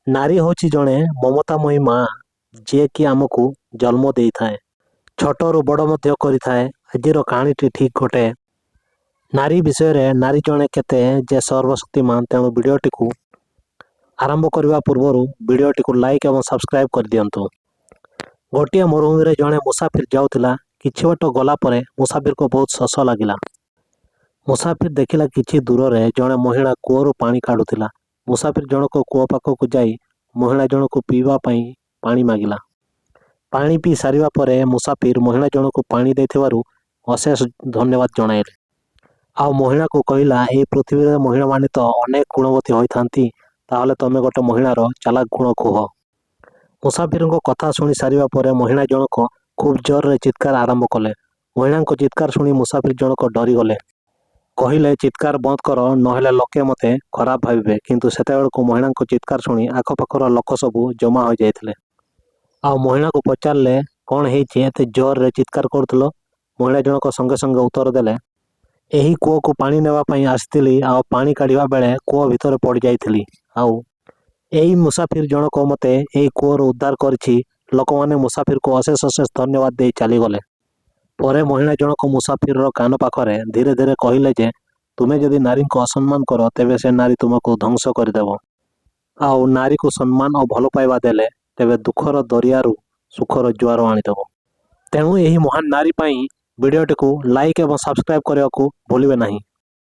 ନାରୀ ହେଉଛି ଜଣେ ମମତାମୟୀ ମା ଯିଏକି ଆମକୁ ଜନ୍ମ ଦେଇଥାଏ। ଛୋଟରୁ ବଡ଼ ମଧ୍ୟ କରିଥାଏ। ଆଜିର କାହାଣୀଟି ଠିକ୍ ଗୋଟେ ନାରୀ ବିଷୟରେ। ନାରୀ ଜଣେ କେତେ ଯେ ସର୍ବଶକ୍ତିମାନ। ତେଣୁ ଭିଡ଼ିଓଟିକୁ ଆରମ୍ଭ କରିବା ପୂର୍ବରୁ ଭିଡ଼ିଓଟିକୁ ଲାଇକ୍ ଏବଂ ସବସ୍କ୍ରାଇବ୍ କରିଦିଅନ୍ତୁ। ଗୋଟିଏ ମରୁଭୂମିରେ ଜଣେ ମୁସାଫିର ଯାଉଥିଲା। କିଛି ବାଟ ଗଲା ପରେ ମୁସାଫିରକୁ ବହୁତ ଶୋଷ ଲାଗିଲା। ମୁସାଫିର ଦେଖିଲା କିଛି ଦୂରରେ ଜଣେ ମହିଳା କୂଅରୁ ପାଣି କାଢ଼ୁଥିଲା। ମୁସାଫିର ଜଣକ କୂଅ ପାଖକୁ ଯାଇ ମହିଳା ଜଣକୁ ପିଇବା ପାଇଁ ପାଣି ମାଗିଲା। ପାଣି ପିଇ ସାରିବା ପରେ ମୁସାଫିର ମହିଳା ଜଣକୁ ପାଣି ଦେଇଥିବାରୁ ଅଶେଷ ଧନ୍ୟବାଦ ଜଣାଇଲେ। ଆଉ ମହିଳାକୁ କହିଲା, ଏହି ପୃଥିବୀରେ ମହିଳାମାନେ ତ ଅନେକ ଗୁଣବତୀ ହୋଇଥାନ୍ତି, ତାହେଲେ ତମେ ଗୋଟେ ମହିଳାର ଚାଲାକ ଗୁଣ କୁହ। ମୁସାଫିରଙ୍କ କଥା ଶୁଣି ସାରିବା ପରେ ମହିଳା ଜଣକ ଖୁବ୍ ଜୋରରେ ଚିତ୍କାର ଆରମ୍ଭ କଲେ। ମହିଳାଙ୍କ ଚିତ୍କାର ଶୁଣି ମୁସାଫିର ଜଣକ ଡରିଗଲେ। କହିଲେ, ଚିତ୍କାର ବନ୍ଦ କର, ନହେଲେ ଲୋକେ ମୋତେ ଖରାପ ଭାବିବେ। କିନ୍ତୁ ସେତେବେଳକୁ ମହିଳାଙ୍କ ଚିତ୍କାର ଶୁଣି ଆଖପାଖର ଲୋକ ସବୁ ଜମା ହୋଇଯାଇଥିଲେ। ଆଉ ମହିଳାକୁ ପଚାରିଲେ, କ'ଣ ହେଇଛି ଏତେ ଜୋରରେ ଚିତ୍କାର କରୁଥିଲ? ମହିଳା ଜଣକ ସଙ୍ଗେ ସଙ୍ଗେ ଉତ୍ତର ଦେଲେ, ଏହି କୂଅକୁ ପାଣି ନେବା ପାଇଁ ଆସିଥିଲି, ଆଉ ପାଣି କାଢ଼ିବା ବେଳେ କୂଅ ଭିତରେ ପଡ଼ିଯାଇଥିଲି। ଆଉ ଏହି ମୁସାଫିର ଜଣକ ମୋତେ ଏହି କୂଅରୁ ଉଦ୍ଧାର କରିଛି। ଲୋକମାନେ ମୁସାଫିରକୁ ଅଶେଷ ଅଶେଷ ଧନ୍ୟବାଦ ଦେଇ ଚାଲିଗଲେ। ପରେ ମହିଳା ଜଣକ ମୁସାଫିରର କାନ ପାଖରେ ଧୀରେ ଧୀରେ କହିଲେ ଯେ, ତୁମେ ଯଦି ନାରୀଙ୍କୁ ଅସମ୍ମାନ କର, ତେବେ ସେ ନାରୀ ତୁମକୁ ଧ୍ୱଂସ କରିଦେବ। ଆଉ ନାରୀକୁ ସମ୍ମାନ ଓ ଭଲ ପାଇବା ଦେଲେ, ତେବେ ଦୁଃଖର ଦରିଆରୁ ସୁଖର ଜୁଆର ଆଣିଦେବ। ତେଣୁ ଏହି ମହାନ ନାରୀ ପାଇଁ ଭିଡ଼ିଓଟିକୁ ଲାଇକ୍ ଏବଂ ସବସ୍କ୍ରାଇବ୍ କରିବାକୁ ଭୁଲିବେ ନାହିଁ।